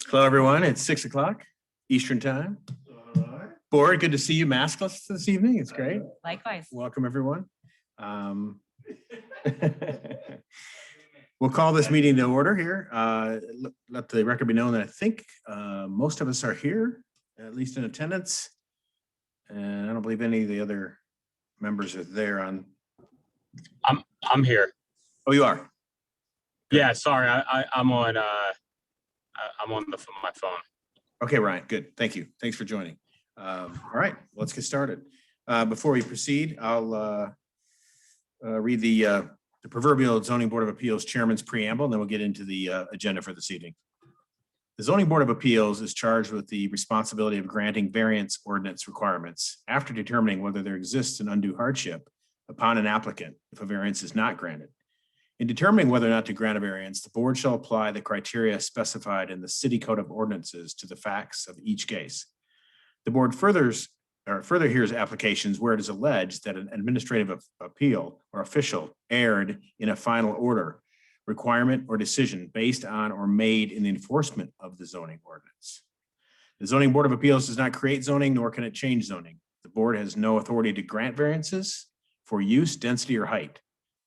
Hello, everyone. It's 6 o'clock Eastern time. Board, good to see you maskless this evening. It's great. Likewise. Welcome, everyone. We'll call this meeting to order here. Let the record be known that I think most of us are here, at least in attendance. And I don't believe any of the other members are there on. I'm here. Oh, you are? Yeah, sorry, I'm on my phone. Okay, Ryan, good. Thank you. Thanks for joining. All right, let's get started. Before we proceed, I'll read the proverbial Zoning Board of Appeals Chairman's Preamble, and then we'll get into the agenda for this evening. The Zoning Board of Appeals is charged with the responsibility of granting variance ordinance requirements after determining whether there exists an undue hardship upon an applicant if a variance is not granted. In determining whether or not to grant a variance, the board shall apply the criteria specified in the City Code of Ordinances to the facts of each case. The board further hears applications where it is alleged that an administrative appeal or official erred in a final order, requirement, or decision based on or made in the enforcement of the zoning ordinance. The Zoning Board of Appeals does not create zoning, nor can it change zoning. The board has no authority to grant variances for use, density, or height.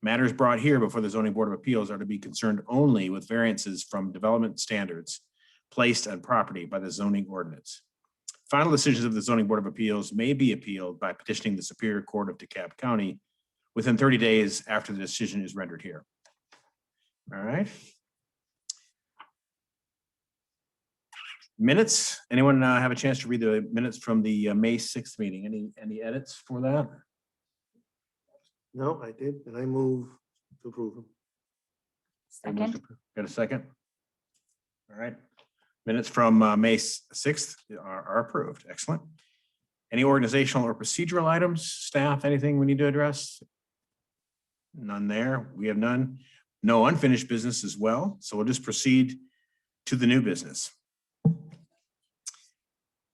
Matters brought here before the Zoning Board of Appeals are to be concerned only with variances from development standards placed on property by the zoning ordinance. Final decisions of the Zoning Board of Appeals may be appealed by petitioning the Superior Court of DeKalb County within 30 days after the decision is rendered here. All right. Minutes. Anyone have a chance to read the minutes from the May 6th meeting? Any edits for that? No, I did, and I move to approve them. Second. Got a second? All right. Minutes from May 6th are approved. Excellent. Any organizational or procedural items, staff, anything we need to address? None there. We have none. No unfinished business as well. So we'll just proceed to the new business.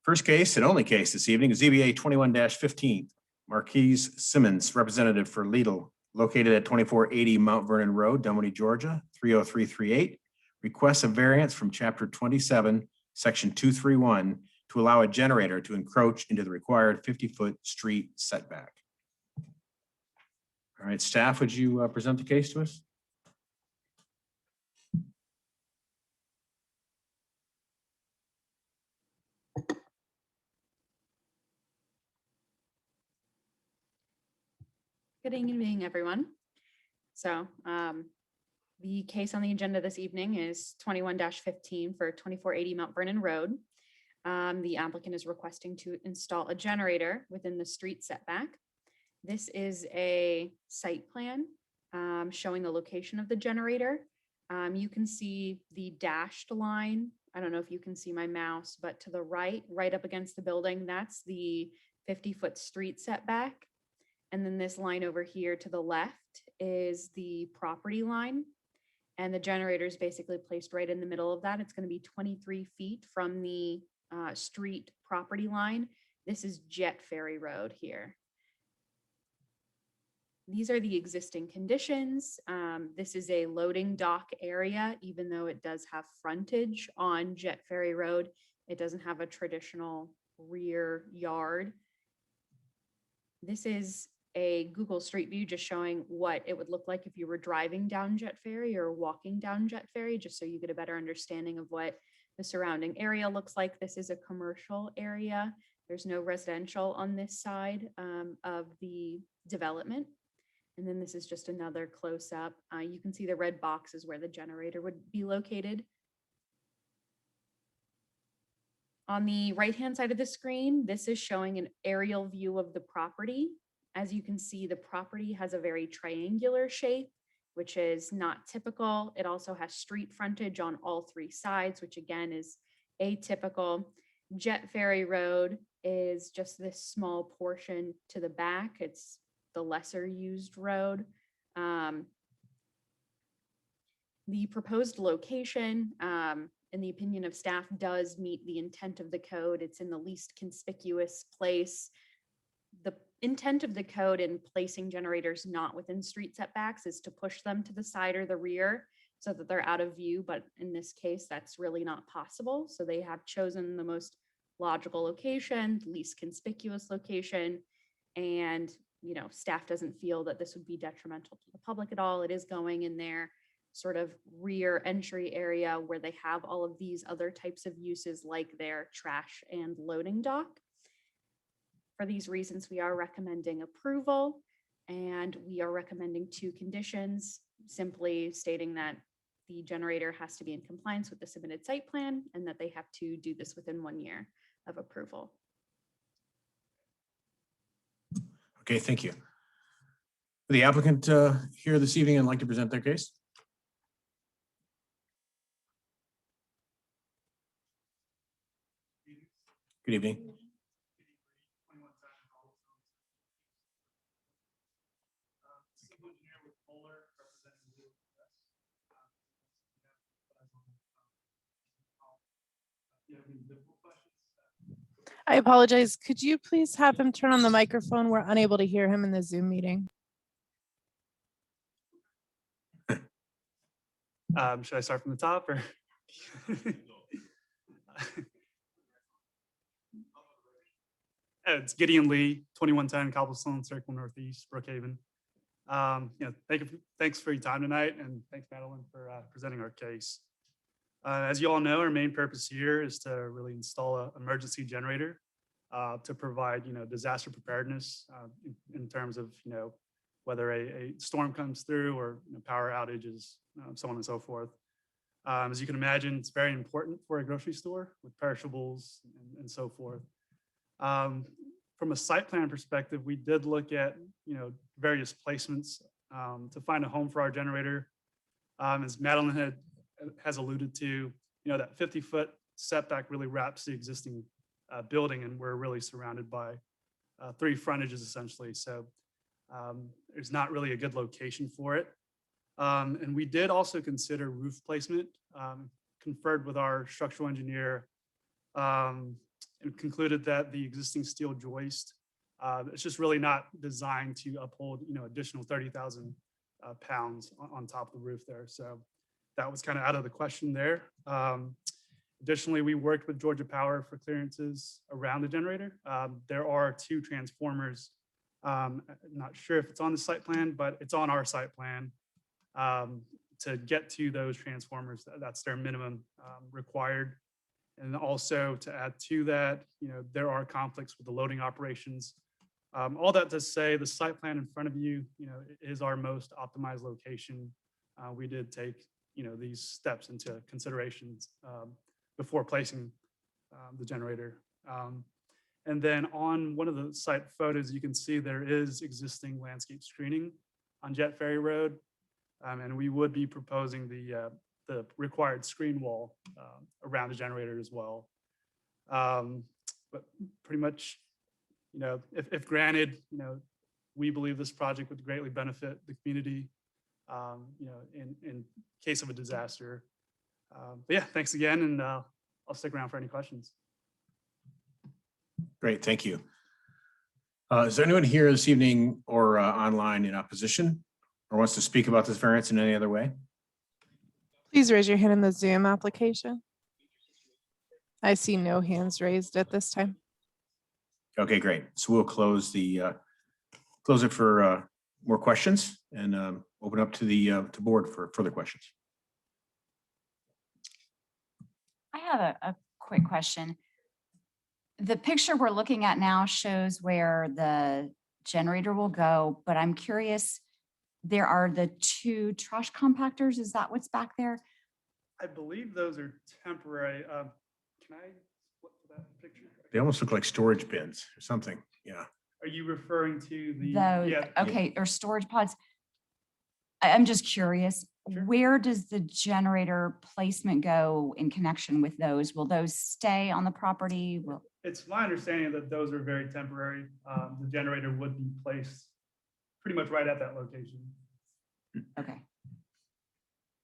First case and only case this evening is ZBA 21-15. Marquise Simmons, representative for Lidl, located at 2480 Mount Vernon Road, Dunwoody, Georgia, 30338, requests a variance from Chapter 27, Section 231, to allow a generator to encroach into the required 50-foot street setback. All right, staff, would you present the case to us? Good evening, everyone. So the case on the agenda this evening is 21-15 for 2480 Mount Vernon Road. The applicant is requesting to install a generator within the street setback. This is a site plan showing the location of the generator. You can see the dashed line. I don't know if you can see my mouse, but to the right up against the building, that's the 50-foot street setback. And then this line over here to the left is the property line. And the generator is basically placed right in the middle of that. It's going to be 23 feet from the street property line. This is Jet Ferry Road here. These are the existing conditions. This is a loading dock area, even though it does have frontage on Jet Ferry Road. It doesn't have a traditional rear yard. This is a Google Street View just showing what it would look like if you were driving down Jet Ferry or walking down Jet Ferry, just so you get a better understanding of what the surrounding area looks like. This is a commercial area. There's no residential on this side of the development. And then this is just another close up. You can see the red boxes where the generator would be located. On the right-hand side of the screen, this is showing an aerial view of the property. As you can see, the property has a very triangular shape, which is not typical. It also has street frontage on all three sides, which again is atypical. Jet Ferry Road is just this small portion to the back. It's the lesser used road. The proposed location, in the opinion of staff, does meet the intent of the code. It's in the least conspicuous place. The intent of the code in placing generators not within street setbacks is to push them to the side or the rear so that they're out of view, but in this case, that's really not possible. So they have chosen the most logical location, least conspicuous location, and staff doesn't feel that this would be detrimental to the public at all. It is going in their sort of rear entry area where they have all of these other types of uses like their trash and loading dock. For these reasons, we are recommending approval, and we are recommending 2 conditions, simply stating that the generator has to be in compliance with the submitted site plan and that they have to do this within 1 year of approval. Okay, thank you. The applicant here this evening and like to present their case. Good evening. I apologize. Could you please have him turn on the microphone? We're unable to hear him in the Zoom meeting. Should I start from the top or? It's Gideon Lee, 2110 Cobblestone Circle Northeast, Brookhaven. Thanks for your time tonight, and thanks, Madeline, for presenting our case. As you all know, our main purpose here is to really install an emergency generator to provide, disaster preparedness in terms of, whether a storm comes through or power outages, so on and so forth. As you can imagine, it's very important for a grocery store with perishables and so forth. From a site plan perspective, we did look at, various placements to find a home for our generator. As Madeline has alluded to, that 50-foot setback really wraps the existing building, and we're really surrounded by 3 frontages essentially. So there's not really a good location for it. And we did also consider roof placement, conferred with our structural engineer, and concluded that the existing steel joist, it's just really not designed to uphold, additional 30,000 pounds on top of the roof there. So that was kind of out of the question there. Additionally, we worked with Georgia Power for clearances around the generator. There are 2 transformers. Not sure if it's on the site plan, but it's on our site plan. To get to those transformers, that's their minimum required. And also to add to that, there are conflicts with the loading operations. All that to say, the site plan in front of you, is our most optimized location. We did take, these steps into considerations before placing the generator. And then on one of the site photos, you can see there is existing landscape screening on Jet Ferry Road. And we would be proposing the required screen wall around the generator as well. But pretty much, if granted, we believe this project would greatly benefit the community, in case of a disaster. But yeah, thanks again, and I'll stick around for any questions. Great, thank you. Is there anyone here this evening or online in opposition or wants to speak about this variance in any other way? Please raise your hand in the Zoom application. I see no hands raised at this time. Okay, great. So we'll close it for more questions and open up to the board for further questions. I have a quick question. The picture we're looking at now shows where the generator will go, but I'm curious, there are the 2 trash compactors. Is that what's back there? I believe those are temporary. Can I flip to that picture? They almost look like storage bins or something. Yeah. Are you referring to the? Those, Yeah. okay, or storage pods. I'm just curious, Sure. where does the generator placement go in connection with those? Will those stay on the property? Will It's my understanding that those are very temporary. The generator would be placed pretty much right at that location. okay.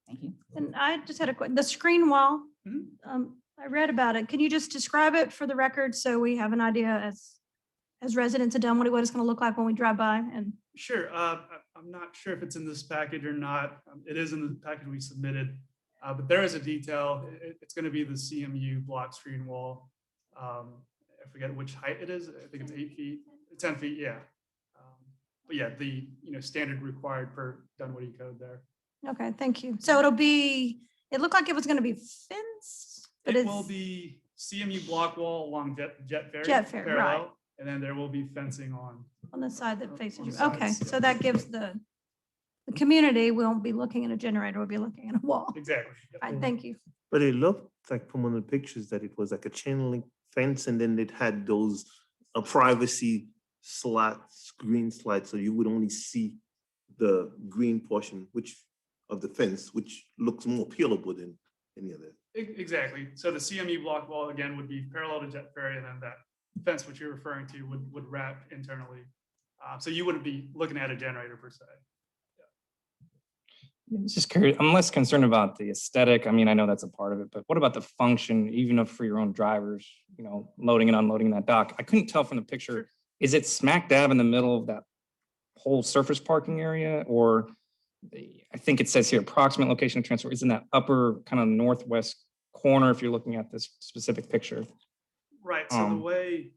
Thank you. And I just had the screen wall. Mhm. I read about it. Can you just describe it for the record so we have an idea as residents of Dunwoody what it's going to look like when we drive by? And Sure. I'm not sure if it's in this package or not. It is in the package we submitted, but there is a detail. It's going to be the CMU block screen wall. I forget which height it is. I think it's 8 feet, 10 feet, yeah. But yeah, the standard required per Dunwoody code there. Okay, thank you. So it looked like it was going to be fenced, but It will it's, be CMU block wall along Jet Ferry. Jet Ferry, right. parallel, and then there will be fencing on. on the side that faces On you. the Okay, sides, so yeah. that gives the community won't be looking at a generator, we'll be looking at a wall. Exactly. Yep. All right, thank you. But it looked like from one of the pictures that it was like a chain link fence and then it had those privacy slots, green slides, so you would only see the green portion, which of the fence, which looks more peelable than any other. Exactly. So the CMU block wall again would be parallel to Jet Ferry, and then that fence which you're referring to would wrap internally. So you wouldn't be looking at a generator per se. Just curious, I'm less concerned about the aesthetic. I mean, I know that's a part of it, but what about the function, even if for your own drivers, loading and unloading that dock? I couldn't tell from the picture. Sure. Is it smack dab in the middle of that whole surface parking area? Or I think it says here, approximate location of transfer is in that upper kind of northwest corner if you're looking at this specific picture. Right. So the way,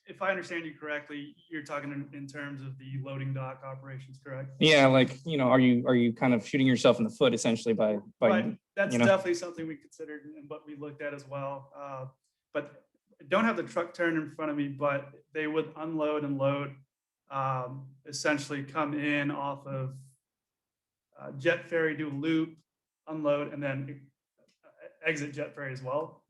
if I understand you correctly, you're talking in terms of the loading dock operations, correct? Yeah, are you kind of shooting yourself in the foot essentially by Right. That's you know? definitely something we considered and what we looked at as well. But I don't have the truck turn in front of me, but they would unload and load, essentially come in off of Jet Ferry, do a loop, unload, and then exit Jet Ferry as well.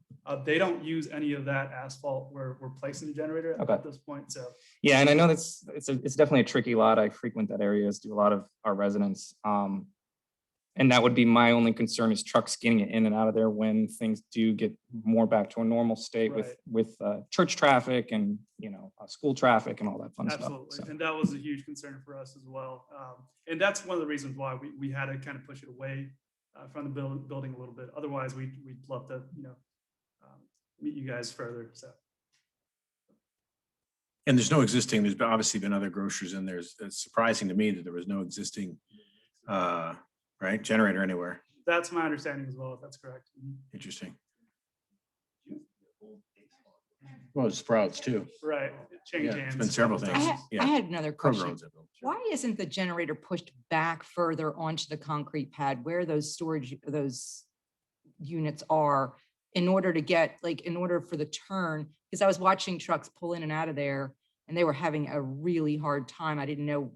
They don't use any of that asphalt where we're placing the generator Okay. at this point. So Yeah, and I know it's definitely a tricky lot. I frequent that area, as do a lot of our residents. And that would be my only concern is trucks getting it in and out of there when things do get more back to a normal state with church traffic and school traffic and all that fun absolutely. stuff. So, And that was a huge concern for us as well. And that's one of the reasons why we had to kind of push it away from the building a little bit. Otherwise, we'd love to, meet you guys further. So. And there's obviously been other grocers in there. It's surprising to me that there was no existing, generator anywhere. That's my understanding as well, if that's correct. Interesting. Well, it's Sprouts too. Right. It changed Yeah, hands. it's been several couple things. times. Yeah. I had another Kroger question. owns it, though. Why isn't the generator pushed back further onto the concrete pad where those units are in order for the turn? Because I was watching trucks pull in and out of there and they were having a really hard time. I didn't know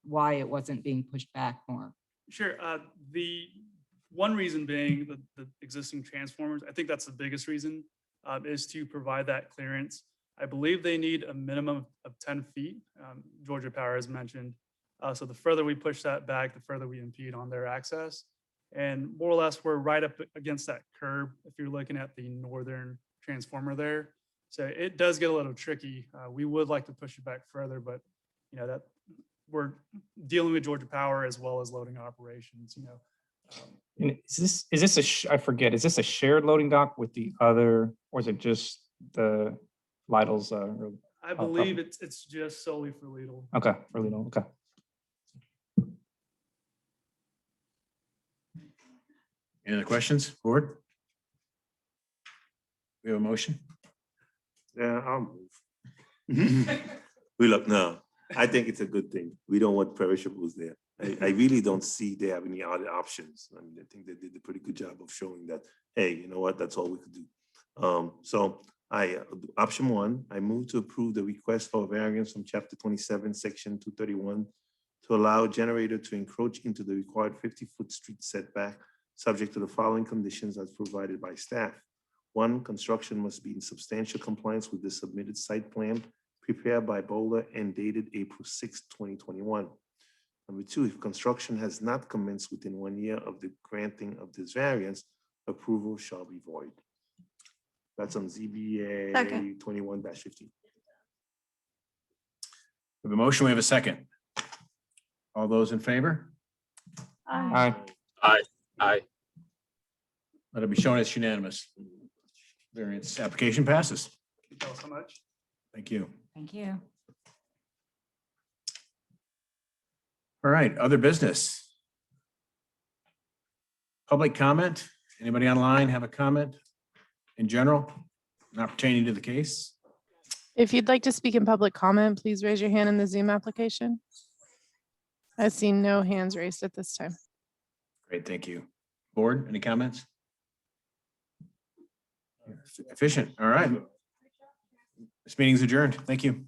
why it wasn't being pushed back more. Sure. The one reason being the existing transformers, I think that's the biggest reason, is to provide that clearance. I believe they need a minimum of 10 feet. Georgia Power has mentioned. So the further we push that back, the further we impede on their access. And more or less, we're right up against that curb if you're looking at the northern transformer there. So it does get a little tricky. We would like to push it back further, but that we're dealing with Georgia Power as well as loading operations. and is this I forget, is this a shared loading dock with the other, or is it just the Lidl's? I believe it's just solely for Lidl. Okay, for Lidl. Okay. Any other questions, board? We have a motion? Yeah, I'll move. We look, no, I think it's a good thing. We don't want perishables there. I really don't see they have any other options. I mean, I think they did a pretty good job of showing that, hey, you know what, that's all we could do. So option one, I move to approve the request for variance from chapter 27, section 231 to allow a generator to encroach into the required 50-foot street setback, subject to the following conditions as provided by staff. One, construction must be in substantial compliance with the submitted site plan prepared by Bowler and dated April 6, 2021. Number two, if construction has not commenced within 1 year of the granting of this variance, approval shall be void. That's on ZBA Second. 21-15. We have a motion, we have a second. All those in favor? Aye. Aye. Let it be shown as unanimous. Variance application passes. Can you tell us how much? Thank you. Thank you. All right, other business. Public comment? Anybody online have a comment in general, not pertaining to the case? If you'd like to speak in public comment, please raise your hand in the Zoom application. I see no hands raised at this time. Great, thank you. Board, any comments? Efficient, all right. This meeting's adjourned. Thank you.